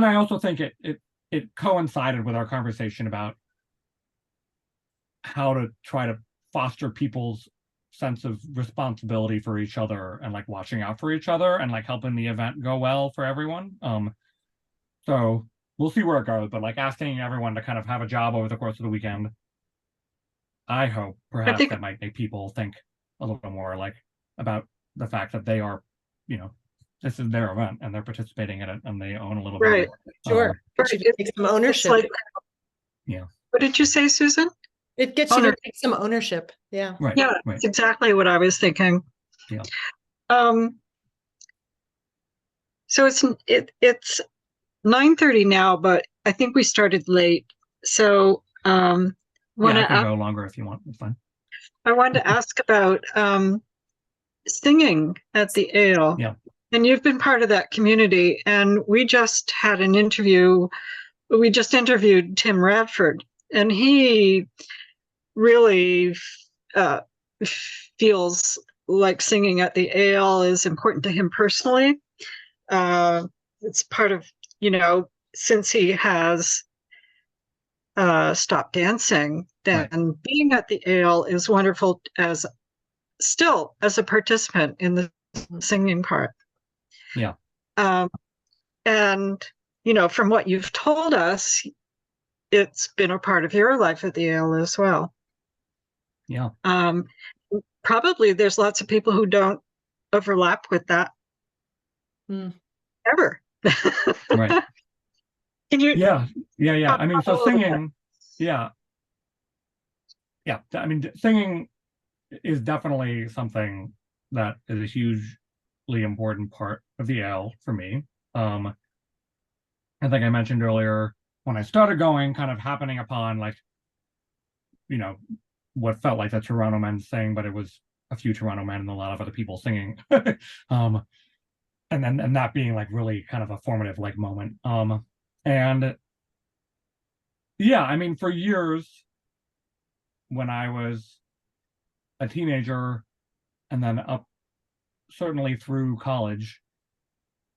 I also think it coincided with our conversation about how to try to foster people's sense of responsibility for each other and like watching out for each other and like helping the event go well for everyone. So we'll see where it goes, but like asking everyone to kind of have a job over the course of the weekend, I hope perhaps that might make people think a little bit more like about the fact that they are, this is their event and they're participating in it and they own a little bit of it. Sure. It should take some ownership. Yeah. What did you say, Susan? It gets you to take some ownership. Yeah. Right. Yeah, right. that's exactly what I was thinking. Yeah. So it's 9:30 now, but I think we started late. So I can go longer if you want. It's fine. I wanted to ask about singing at the Ale. Yeah. And you've been part of that community. And we just had an interview. We just interviewed Tim Radford, and he really feels like singing at the Ale is important to him personally. It's part of, since he has stopped dancing, then right. Being at the Ale is wonderful as a participant in the singing part. Yeah. And, from what you've told us, it's been a part of your life at the Ale as well. Yeah. Probably there's lots of people who don't overlap with that ever. Right. Can you? Yeah. I mean, so singing, yeah. I mean, singing is definitely something that is a hugely important part of the Ale for me. I think I mentioned earlier when I started going, kind of happening upon like, what felt like the Toronto men sing, but it was a few Toronto men and a lot of other people singing. And that being like really kind of a formative like moment. And yeah, I mean, for years when I was a teenager and then up certainly through college,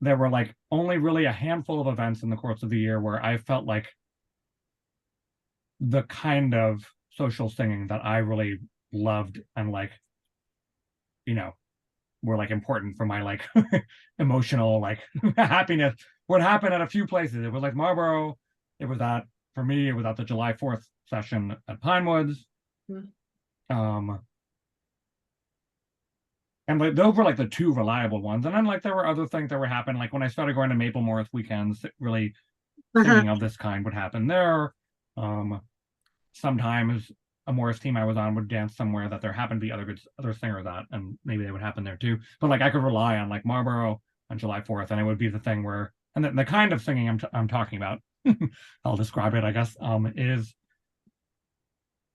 there were like only really a handful of events in the course of the year where I felt like the kind of social singing that I really loved and like, were like important for my like emotional like happiness would happen at a few places. It was like Marlboro. It was for me, it was at the July 4th session at Pinewoods. And like those were like the two reliable ones. And then like there were other things that were happening. Like when I started going to Marlboro Morris weekends, really singing of this kind would happen there. Sometimes a Morris team I was on would dance somewhere that there happened to be other singers at, and maybe they would happen there too. But like I could rely on like Marlboro on July 4th, and it would be the thing where, and the kind of singing I'm talking about, I'll describe it, I guess, is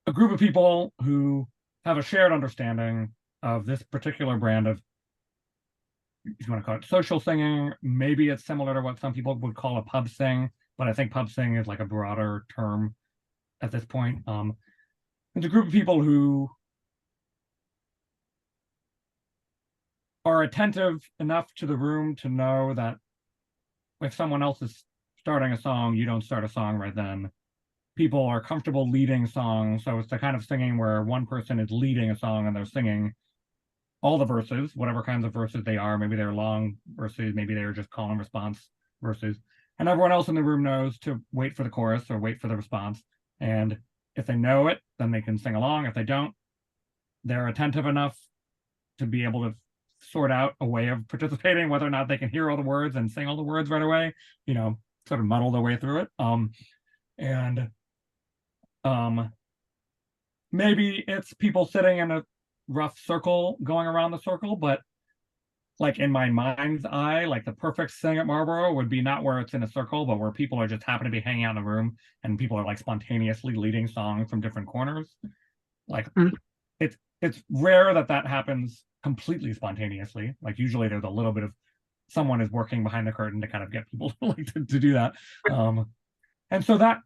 a group of people who have a shared understanding of this particular brand of, if you want to call it social singing, maybe it's similar to what some people would call a pub sing, but I think pub sing is like a broader term at this point. It's a group of people who are attentive enough to the room to know that if someone else is starting a song, you don't start a song right then. People are comfortable leading songs, so it's the kind of singing where one person is leading a song and they're singing all the verses, whatever kinds of verses they are. Maybe they're long verses, maybe they're just call and response verses. And everyone else in the room knows to wait for the chorus or wait for the response. And if they know it, then they can sing along. If they don't, they're attentive enough to be able to sort out a way of participating, whether or not they can hear all the words and sing all the words right away, sort of muddle their way through it. Maybe it's people sitting in a rough circle going around the circle, but like in my mind's eye, like the perfect thing at Marlboro would be not where it's in a circle, but where people are just happen to be hanging out in a room and people are like spontaneously leading songs from different corners. Like Mm. it's rare that that happens completely spontaneously. Like usually there's a little bit of someone is working behind the curtain to kind of get people like to do that. And so that,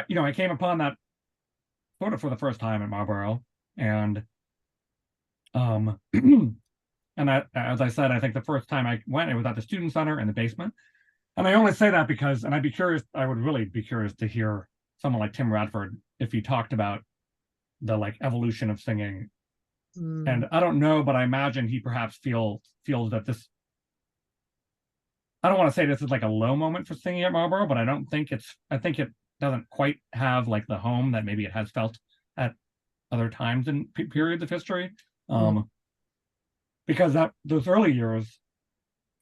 you know, I came upon that sort of for the first time at Marlboro, and and I, as I said, I think the first time I went, it was at the student center in the basement. And I only say that because, and I'd be curious, I would really be curious to hear someone like Tim Radford if he talked about the like evolution of singing. And I don't know, but I imagine he perhaps feels that this, I don't want to say this is like a low moment for singing at Marlboro, but I think it doesn't quite have like the home that maybe it has felt at other times in periods of history. Because those early years,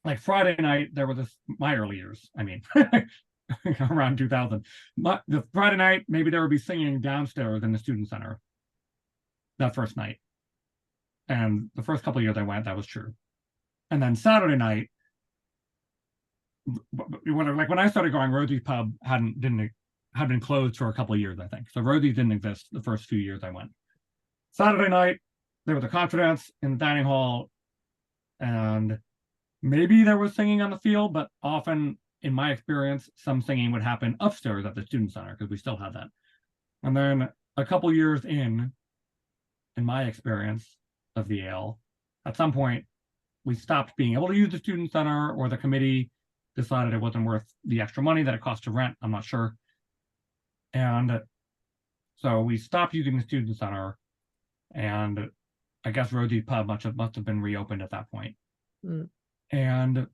like Friday night, there was this, my early years, I mean, around 2000, the Friday night, maybe there would be singing downstairs in the student center that first night. And the first couple of years I went, that was true. And then Saturday night, when I started going, Rosie's Pub had been closed for a couple of years, I think. So Rosie's didn't exist the first few years I went. Saturday night, there was a confidence in the dining hall, and maybe there was singing on the field, but often, in my experience, some singing would happen upstairs at the student center because we still had that. And then a couple years in my experience of the ale, at some point, we stopped being able to use the student center, or the committee decided it wasn't worth the extra money that it cost to rent. I'm not sure. And so we stopped using the student center, and I guess Rosie's Pub must have been reopened at that point. And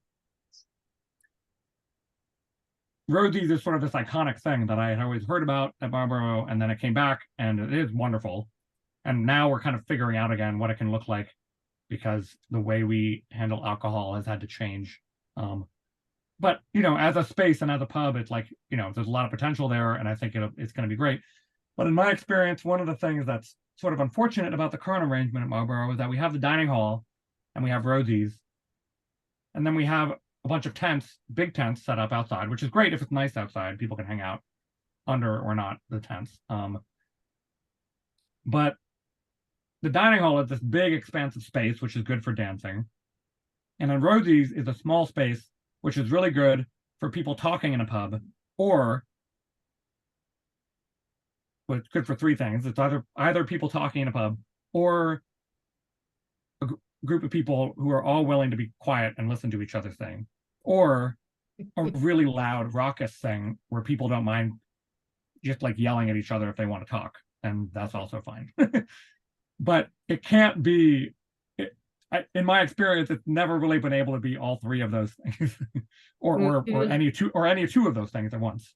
Rosie's is sort of this iconic thing that I had always heard about at Marlboro, and then it came back, and it is wonderful. And now we're kind of figuring out again what it can look like, because the way we handle alcohol has had to change. But, you know, as a space and as a pub, it's like, you know, there's a lot of potential there, and I think it's going to be great. But in my experience, one of the things that's sort of unfortunate about the current arrangement at Marlboro is that we have the dining hall, and we have Rosie's, and then we have a bunch of tents, big tents set up outside, which is great if it's nice outside. People can hang out under or not the tents. But the dining hall is this big, expansive space, which is good for dancing. And then Rosie's is a small space, which is really good for people talking in a pub, or well, it's good for three things. It's either people talking in a pub, or a group of people who are all willing to be quiet and listen to each other sing, or a really loud, raucous thing where people don't mind just like yelling at each other if they want to talk, and that's also fine. But it can't be, in my experience, it's never really been able to be all three of those things, or any two of those things at once.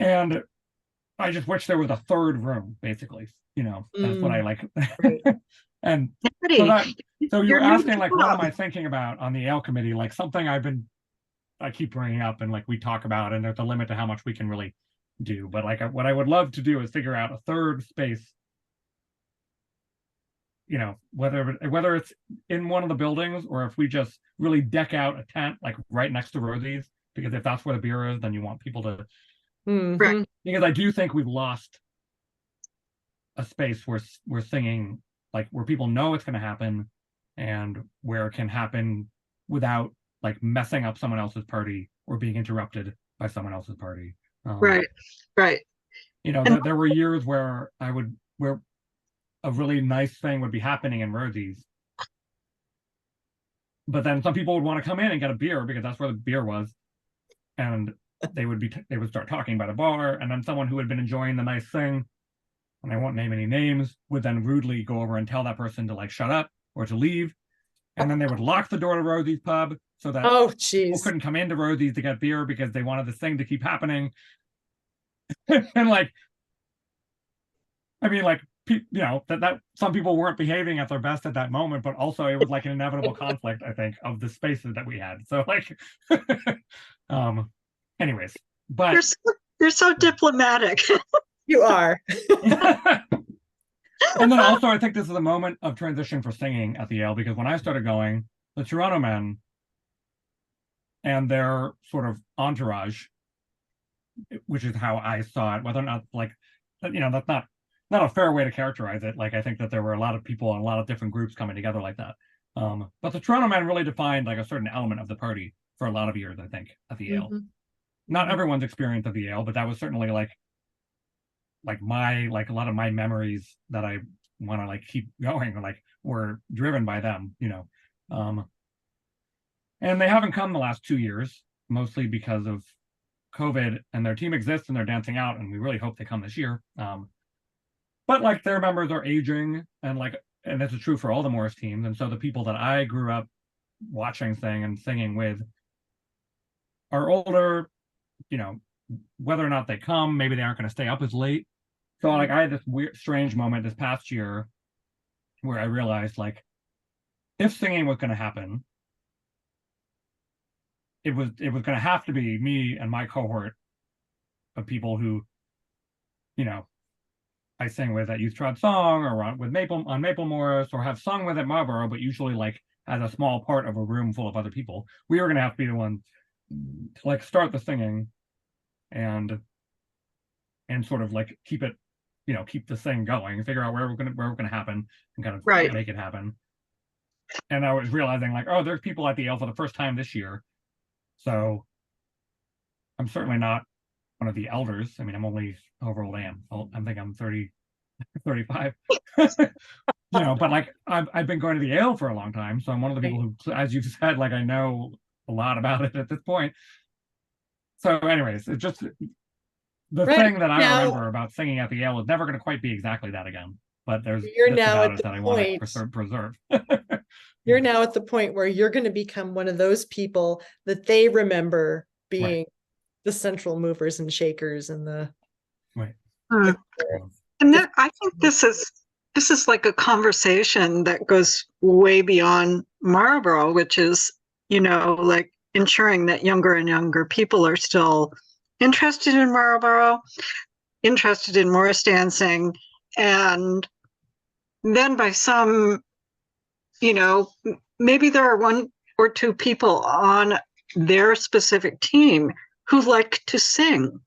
And I just wish there was a third room, basically. You know, that's what I like. And so you're asking, like, what am I thinking about on the ale committee? Like something I keep bringing up, and like we talk about, and there's a limit to how much we can really do. But like what I would love to do is figure out a third space. You know, whether it's in one of the buildings, or if we just really deck out a tent like right next to Rosie's, because if that's where the beer is, then you want people to. Because I do think we've lost a space where we're singing, like where people know it's going to happen, and where it can happen without like messing up someone else's party or being interrupted by someone else's party. Right. You know, there were years where a really nice thing would be happening in Rosie's, but then some people would want to come in and get a beer because that's where the beer was, and they would start talking about a bar, and then someone who had been enjoying the nice thing, and I won't name any names, would then rudely go over and tell that person to like shut up or to leave, and then they would lock the door to Rosie's Pub so that people couldn't come into Rosie's to get beer because they wanted this thing to keep happening. And like, I mean, like, you know, that some people weren't behaving at their best at that moment, but also it was like an inevitable conflict, I think, of the spaces that we had. So like, anyways, but you're so diplomatic. You are. And then also, I think this is a moment of transition for singing at the Yale, because when I started going, the Toronto men and their sort of entourage, which is how I saw it, whether or not, like, that's not a fair way to characterize it. Like, I think that there were a lot of people and a lot of different groups coming together like that. But the Toronto men really defined like a certain element of the party for a lot of years, I think, at the Yale. Not everyone's experience of the Yale, but that was certainly like a lot of my memories that I want to like keep going, like, were driven by them, and they haven't come the last 2 years, mostly because of COVID, and their team exists and they're dancing out, and we really hope they come this year. But like, their members are aging, and this is true for all the Morris teams. And so the people that I grew up watching sing and singing with are older, whether or not they come, maybe they aren't going to stay up as late. So like, I had this weird, strange moment this past year where I realized, like, if singing was going to happen, it was going to have to be me and my cohort of people who, I sing with at Youth Trot Song, or on Maple Morris, or have sung with at Marlboro, but usually like as a small part of a room full of other people. We were going to have to be the ones to like start the singing and sort of like keep it, keep the thing going, and figure out where we're gonna happen, and kind of make it happen. And I was realizing, like, oh, there's people at the Yale for the first time this year, so I'm certainly not one of the elders. I mean, I'm only however old I am. I think I'm 35. But like, I've been going to the Yale for a long time, so I'm one of the people who, as you've said, like, I know a lot about it at this point. So anyways, it's just the thing that I remember about singing at the Yale is never going to quite be exactly that again. But there's now at the that I want to preserve. You're now at the point where you're going to become one of those people that they remember being the central movers and shakers and the and that, I think this is like a conversation that goes way beyond Marlboro, which is, like ensuring that younger and younger people are still interested in Marlboro, interested in Morris dancing, and then by some, maybe there are one or two people on their specific team who like to sing.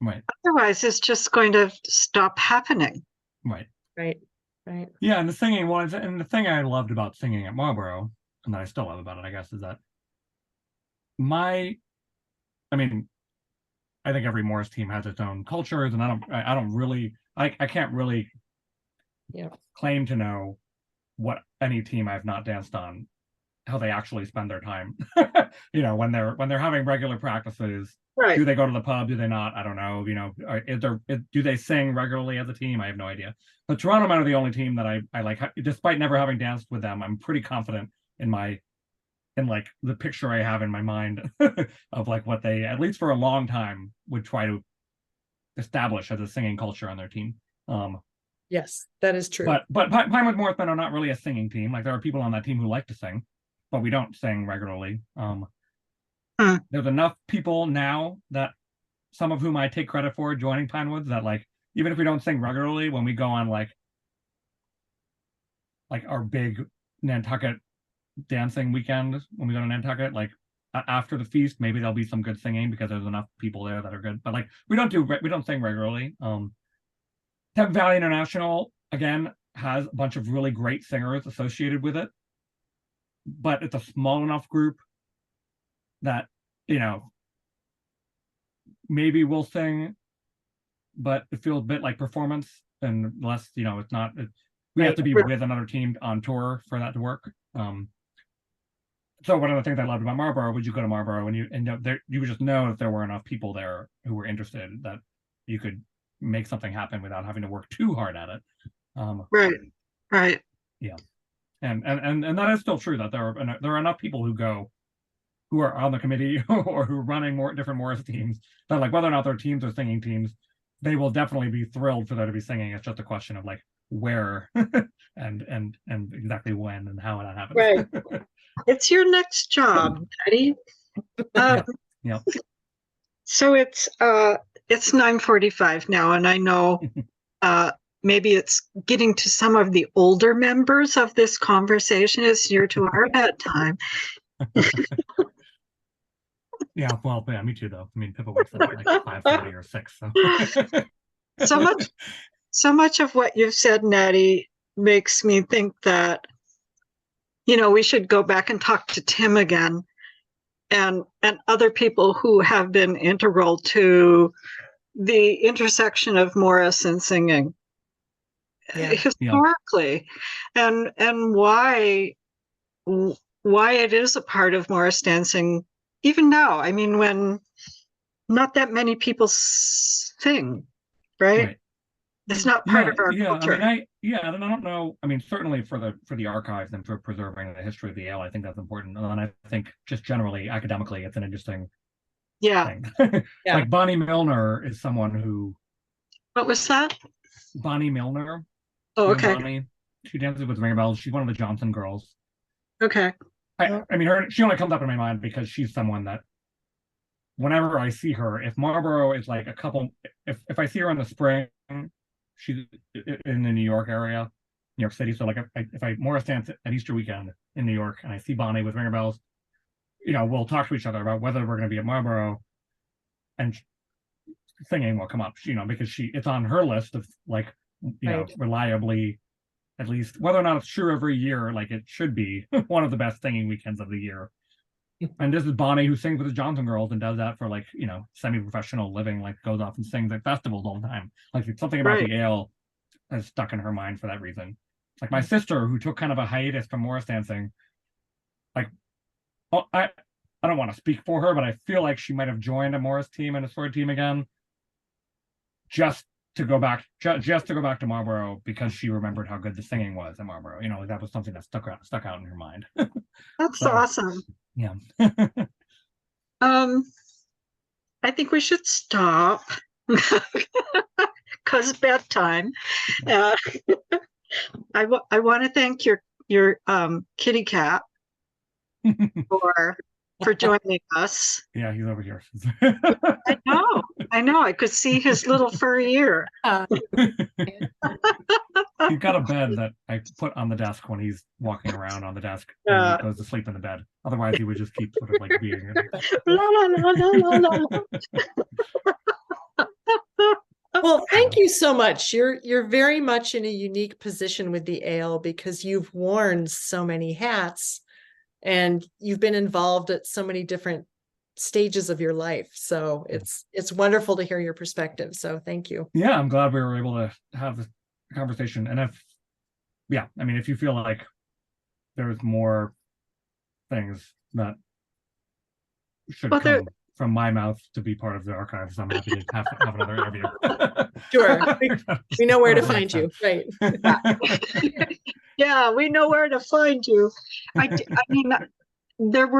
Right. Otherwise, it's just going to stop happening. Right. Yeah, and the singing was, and the thing I loved about singing at Marlboro, and that I still love about it, I guess, is that I think every Morris team has its own cultures, and I can't really claim to know what any team I've not danced on, how they actually spend their time. When they're having regular practices, do they go to the pub? Do they not? I don't know. Do they sing regularly as a team? I have no idea. The Toronto men are the only team that I like, despite never having danced with them. I'm pretty confident in like the picture I have in my mind of like what they, at least for a long time, would try to establish as a singing culture on their team. Yes, that is true. But Pinewoods Morris men are not really a singing team. Like, there are people on that team who like to sing, but we don't sing regularly. There's enough people now, that some of whom I take credit for joining Pinewoods, that like, even if we don't sing regularly, when we go on like our big Nantucket dancing weekend, when we go to Nantucket, like after the feast, maybe there'll be some good singing because there's enough people there that are good. But like, we don't sing regularly. Thames Valley International, again, has a bunch of really great singers associated with it, but it's a small enough group that, maybe we'll sing, but it feels a bit like performance, and less, it's not, we have to be with another team on tour for that to work. So one of the things I loved about Marlboro was, you go to Marlboro and you would just know if there were enough people there who were interested, that you could make something happen without having to work too hard at it. Right. Yeah. And that is still true, that there are enough people who are on the committee or who are running different Morris teams, that like, whether or not their teams are singing teams, they will definitely be thrilled for there to be singing. It's just a question of like where and exactly when and how that happens. Right. It's your next job, Natty. Yeah. So it's 9:45 now, and I know maybe it's getting to some of the older members of this conversation. It's near to our bedtime. Yeah, well, yeah, me too, though. I mean, Pippa wakes up at like 5:30 or 6. So so much of what you've said, Natty, makes me think that, we should go back and talk to Tim again and other people who have been integral to the intersection of Morris and singing historically, and why it is a part of Morris dancing even now. I mean, when not that many people sing, right? It's not part of our culture. I mean, and I don't know. I mean, certainly for the archives and for preserving the history of the ale, I think that's important. And then I think just generally academically, it's an interesting thing. Like Bonnie Milner is someone who. What was that? Bonnie Milner. Oh, okay. Bonnie, she dances with Ring Bells. She's one of the Johnson girls. Okay. I mean, she only comes up in my mind because she's someone that whenever I see her, if Marlboro is like if I see her in the spring, she's in the New York area, New York City. So like if I Morris dance at Easter weekend in New York and I see Bonnie with Ringer Bells, we'll talk to each other about whether we're going to be at Marlboro, and singing will come up, because it's on her list of like, reliably, at least whether or not it's true every year, like it should be one of the best singing weekends of the year. And this is Bonnie, who sings with the Johnson Girls and does that for like, semi-professional living, like goes off and sings at festivals all the time. Like something about the ale has stuck in her mind for that reason. Like my sister, who took kind of a hiatus from Morris dancing, like, I don't want to speak for her, but I feel like she might have joined a Morris team and a sword team again, just to go back to Marlboro because she remembered how good the singing was at Marlboro. That was something that stuck out in her mind. That's awesome. Yeah. I think we should stop because bedtime. I want to thank your kitty cat for joining us. Yeah, he's over here. I know. I could see his little furry ear. He's got a bed that I put on the desk when he's walking around on the desk and he goes to sleep in the bed. Otherwise, he would just keep sort of like being Well, thank you so much. You're very much in a unique position with the ale because you've worn so many hats and you've been involved at so many different stages of your life. So it's wonderful to hear your perspective. So thank you. Yeah, I'm glad we were able to have this conversation. And if you feel like there's more things that should come from my mouth to be part of the archives, I'm happy to have another interview. Sure. We know where to find you. Right. Yeah, we know where to find you. I mean, there were